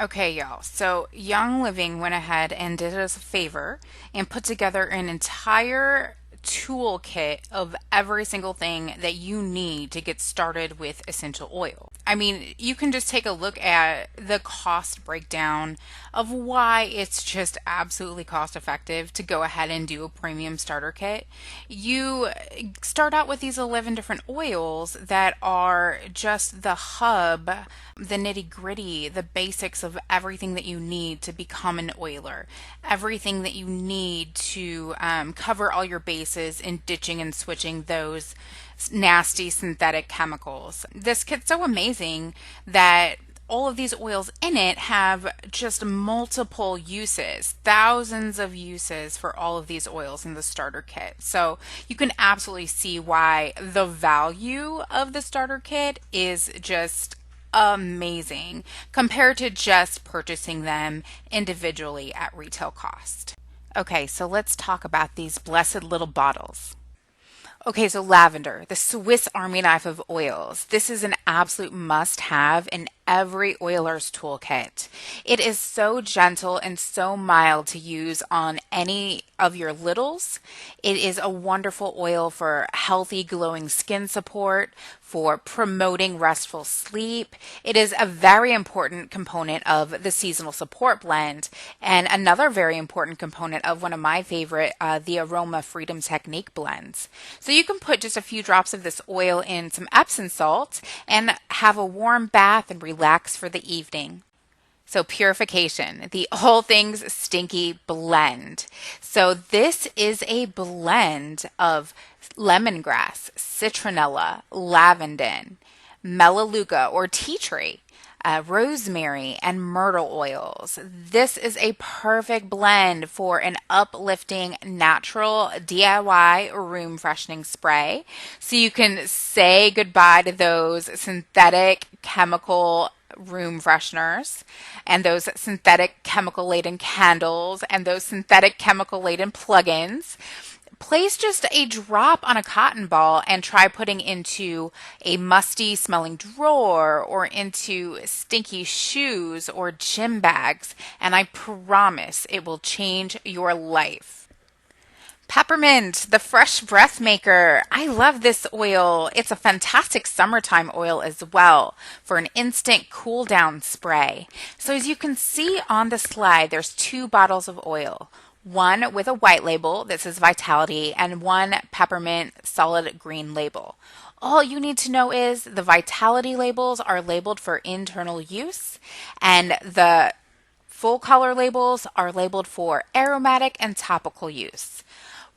Okay, y'all. So Young Living went ahead and did us a favor and put together an entire toolkit of every single thing that you need to get started with essential oil. I mean, you can just take a look at the cost breakdown of why it's just absolutely cost effective to go ahead and do a premium starter kit. You start out with these 11 different oils that are just the hub, the nitty gritty, the basics of everything that you need to become an oiler, everything that you need to cover all your bases in ditching and switching those nasty synthetic chemicals. This kit's so amazing that all of these oils in it have just multiple uses, thousands of uses for all of these oils in the starter kit. So you can absolutely see why the value of the starter kit is just amazing compared to just purchasing them individually at retail cost. Okay, so let's talk about these blessed little bottles. Okay, so lavender, the Swiss Army knife of oils. This is an absolute must have in every oiler's toolkit. It is so gentle and so mild to use on any of your littles. It is a wonderful oil for healthy, glowing skin support, for promoting restful sleep. It is a very important component of the seasonal support blend, and another very important component of one of my favorite, the Aroma Freedom Technique blends. So you can put just a few drops of this oil in some Epsom salt and have a warm bath and relax for the evening. So purification, the All Things Stinky blend. So this is a blend of lemongrass, citronella, lavender, melaleuca or tea tree, rosemary, and myrtle oils. This is a perfect blend for an uplifting, natural DIY room freshening spray. So you can say goodbye to those synthetic chemical room fresheners and those synthetic chemical laden candles and those synthetic chemical laden plugins. Place just a drop on a cotton ball and try putting into a musty smelling drawer or into stinky shoes or gym bags, and I promise it will change your life. Peppermint, the fresh breath maker. I love this oil. It's a fantastic summertime oil as well for an instant cool down spray. So as you can see on the slide, there's two bottles of oil. One with a white label that says Vitality and one peppermint solid green label. All you need to know is the Vitality labels are labeled for internal use and the full color labels are labeled for aromatic and topical use.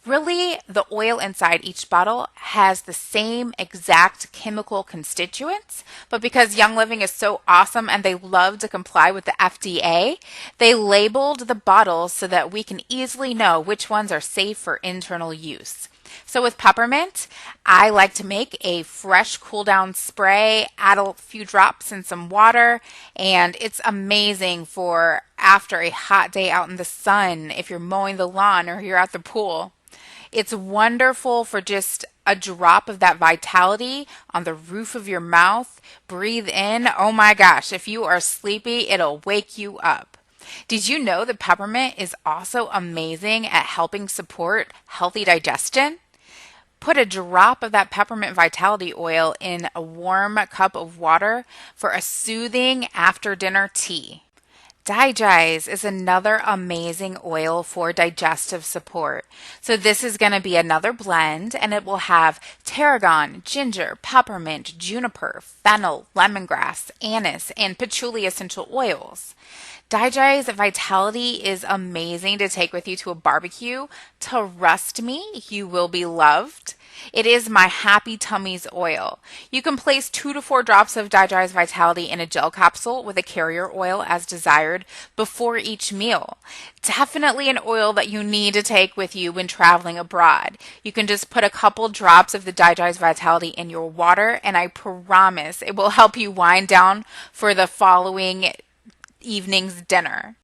Really, the oil inside each bottle has the same exact chemical constituents, but because Young Living is so awesome and they love to comply with the FDA, they labeled the bottles so that we can easily know which ones are safe for internal use. So with peppermint, I like to make a fresh cool down spray, add a few drops in some water, and it's amazing for after a hot day out in the sun, if you're mowing the lawn or you're at the pool. It's wonderful for just a drop of that Vitality on the roof of your mouth. Breathe in. Oh my gosh, if you are sleepy, it'll wake you up. Did you know that peppermint is also amazing at helping support healthy digestion? Put a drop of that peppermint Vitality oil in a warm cup of water for a soothing after dinner tea. Digest is another amazing oil for digestive support. So this is going to be another blend and it will have tarragon, ginger, peppermint, juniper, fennel, lemongrass, anise, and patchouli essential oils. Digest Vitality is amazing to take with you to a barbecue. Trust me, you will be loved. It is my Happy Tummies oil. You can place 2 to 4 drops of Digest Vitality in a gel capsule with a carrier oil as desired before each meal. Definitely an oil that you need to take with you when traveling abroad. You can just put a couple drops of the Digest Vitality in your water and I promise it will help you wind down for the following evening's dinner.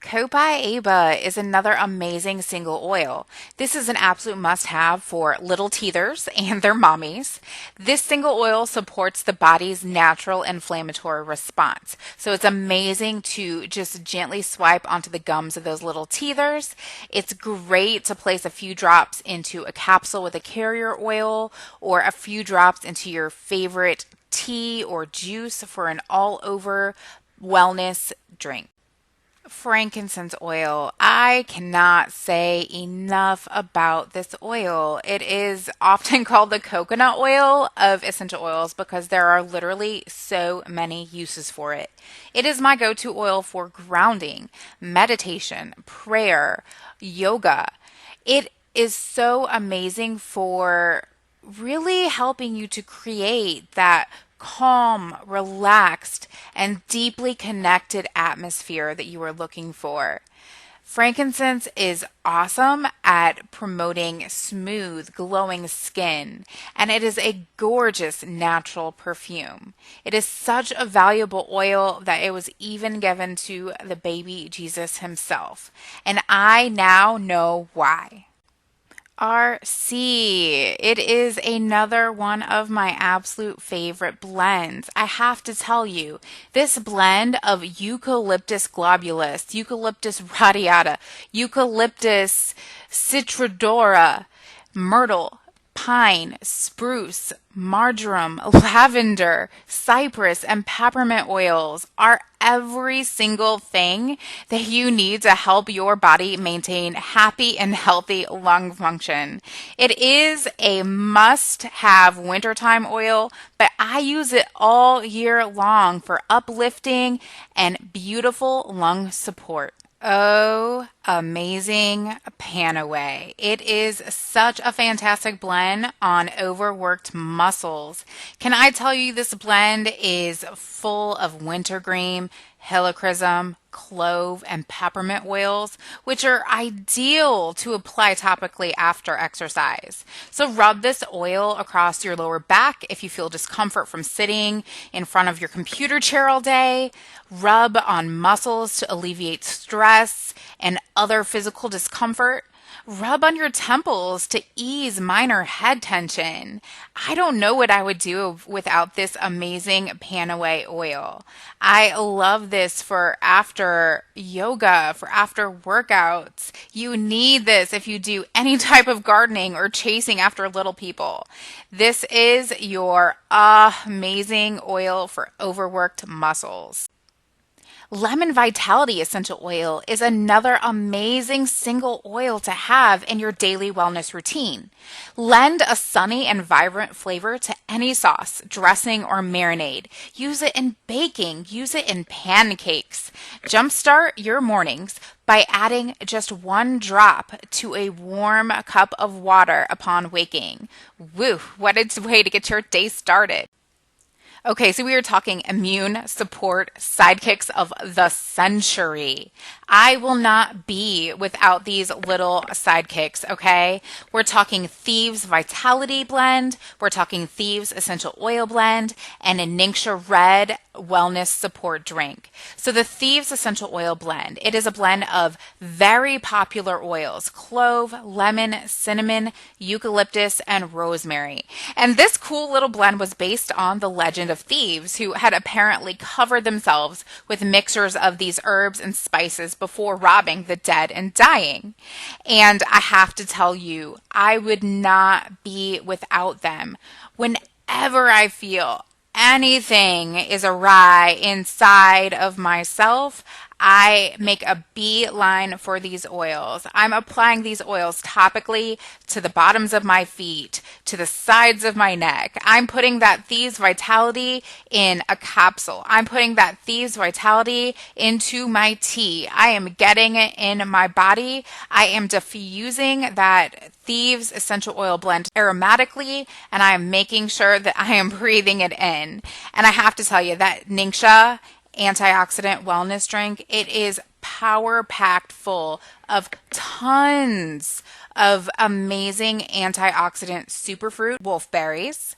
Copaiba is another amazing single oil. This is an absolute must have for little teethers and their mommies. This single oil supports the body's natural inflammatory response. So it's amazing to just gently swipe onto the gums of those little teethers. It's great to place a few drops into a capsule with a carrier oil or a few drops into your favorite tea or juice for an all over wellness drink. Frankincense oil. I cannot say enough about this oil. It is often called the coconut oil of essential oils because there are literally so many uses for it. It is my go to oil for grounding, meditation, prayer, yoga. It is so amazing for really helping you to create that calm, relaxed, and deeply connected atmosphere that you are looking for. Frankincense is awesome at promoting smooth, glowing skin, and it is a gorgeous natural perfume. It is such a valuable oil that it was even given to the baby Jesus himself, and I now know why. RC. It is another one of my absolute favorite blends. I have to tell you, this blend of Eucalyptus globulus, Eucalyptus radiata, Eucalyptus citrodora, myrtle, pine, spruce, marjoram, lavender, cypress, and peppermint oils are every single thing that you need to help your body maintain happy and healthy lung function. It is a must have wintertime oil, but I use it all year long for uplifting and beautiful lung support. Oh, amazing Panaway. It is such a fantastic blend on overworked muscles. Can I tell you this blend is full of wintergreen, helichrysum, clove, and peppermint oils, which are ideal to apply topically after exercise. So rub this oil across your lower back if you feel discomfort from sitting in front of your computer chair all day. Rub on muscles to alleviate stress and other physical discomfort. Rub on your temples to ease minor head tension. I don't know what I would do without this amazing Panaway oil. I love this for after yoga, for after workouts. You need this if you do any type of gardening or chasing after little people. This is your amazing oil for overworked muscles. Lemon Vitality Essential Oil is another amazing single oil to have in your daily wellness routine. Lend a sunny and vibrant flavor to any sauce, dressing, or marinade. Use it in baking. Use it in pancakes. Jumpstart your mornings by adding just one drop to a warm cup of water upon waking. Woo, what a way to get your day started. Okay, so we are talking immune support sidekicks of the century. I will not be without these little sidekicks, okay? We're talking Thieves Vitality Blend, we're talking Thieves Essential Oil Blend, and a Ningxia Red Wellness Support Drink. So the Thieves Essential Oil Blend, it is a blend of very popular oils, clove, lemon, cinnamon, eucalyptus, and rosemary. And this cool little blend was based on the legend of thieves who had apparently covered themselves with mixtures of these herbs and spices before robbing the dead and dying. And I have to tell you, I would not be without them. Whenever I feel anything is awry inside of myself, I make a beeline for these oils. I'm applying these oils topically to the bottoms of my feet, to the sides of my neck. I'm putting that Thieves Vitality in a capsule. I'm putting that Thieves Vitality into my tea. I am getting it in my body. I am diffusing that Thieves essential oil blend aromatically, and I am making sure that I am breathing it in. And I have to tell you that Ningxia antioxidant wellness drink, it is power packed full of tons of amazing antioxidant superfruit wolfberries.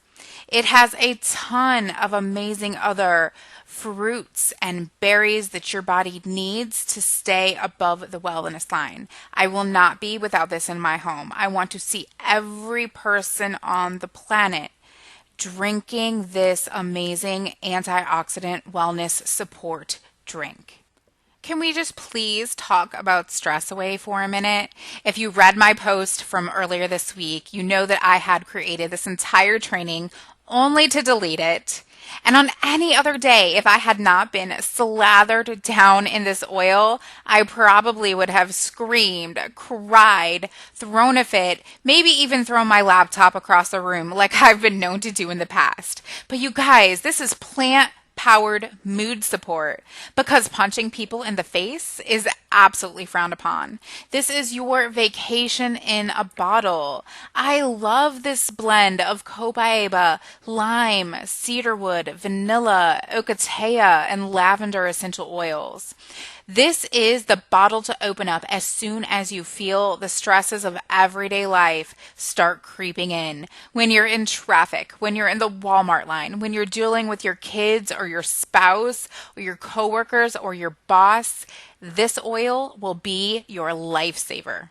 It has a ton of amazing other fruits and berries that your body needs to stay above the wellness line. I will not be without this in my home. I want to see every person on the planet drinking this amazing antioxidant wellness support drink. Can we just please talk about Stress Away for a minute? If you read my post from earlier this week, you know that I had created this entire training only to delete it. And on any other day, if I had not been slathered down in this oil, I probably would have screamed, cried, thrown a fit, maybe even thrown my laptop across the room like I've been known to do in the past. But you guys, this is plant powered mood support because punching people in the face is absolutely frowned upon. This is your vacation in a bottle. I love this blend of copaiba, lime, cedarwood, vanilla, ocotea, and lavender essential oils. This is the bottle to open up as soon as you feel the stresses of everyday life start creeping in. When you're in traffic, when you're in the Walmart line, when you're dealing with your kids or your spouse or your coworkers or your boss, this oil will be your lifesaver.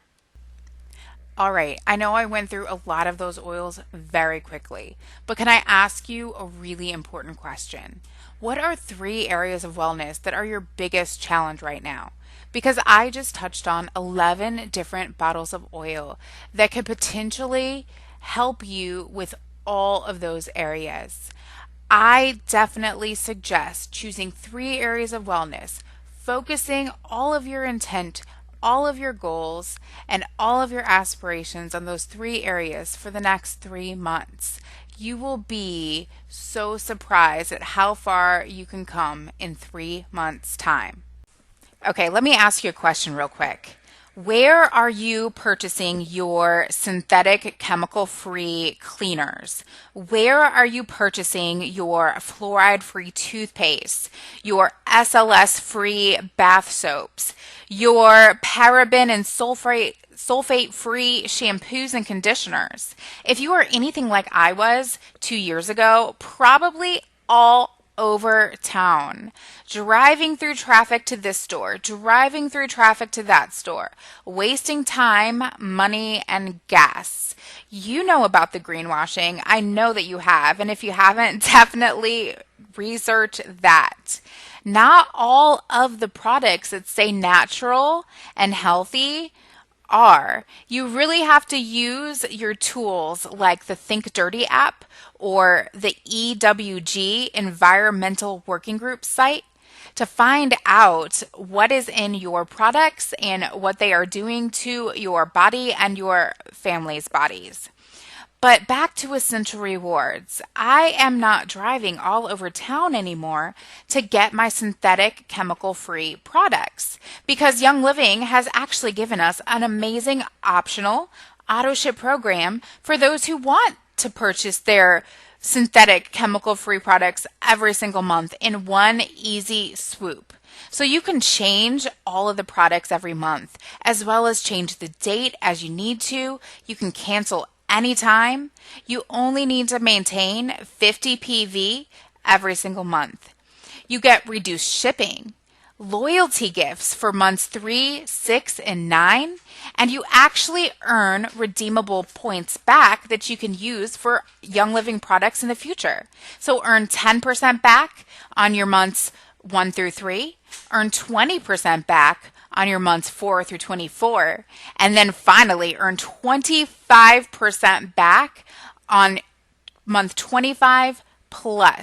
All right, I know I went through a lot of those oils very quickly, but can I ask you a really important question? What are 3 areas of wellness that are your biggest challenge right now? Because I just touched on 11 different bottles of oil that could potentially help you with all of those areas. I definitely suggest choosing 3 areas of wellness, focusing all of your intent, all of your goals, and all of your aspirations on those 3 areas for the next 3 months. You will be so surprised at how far you can come in 3 months' time. Okay, let me ask you a question real quick. Where are you purchasing your synthetic chemical free cleaners? Where are you purchasing your fluoride free toothpaste, your SLS free bath soaps, your paraben and sulfate free shampoos and conditioners? If you are anything like I was 2 years ago, probably all over town, driving through traffic to this store, driving through traffic to that store, wasting time, money, and gas. You know about the greenwashing. I know that you have. And if you haven't, definitely research that. Not all of the products that say natural and healthy are. You really have to use your tools like the Think Dirty app or the EWG Environmental Working Group site to find out what is in your products and what they are doing to your body and your family's bodies. But back to Essential Rewards. I am not driving all over town anymore to get my synthetic chemical free products because Young Living has actually given us an amazing optional auto ship program for those who want to purchase their synthetic chemical free products every single month in one easy swoop. So you can change all of the products every month, as well as change the date as you need to. You can cancel anytime. You only need to maintain 50 PV every single month. You get reduced shipping, loyalty gifts for months 3, 6, and 9, and you actually earn redeemable points back that you can use for Young Living products in the future. So earn 10% back on your months 1 through 3, earn 20% back on your months 4 through 24, and then finally earn 25% back on month 25 plus.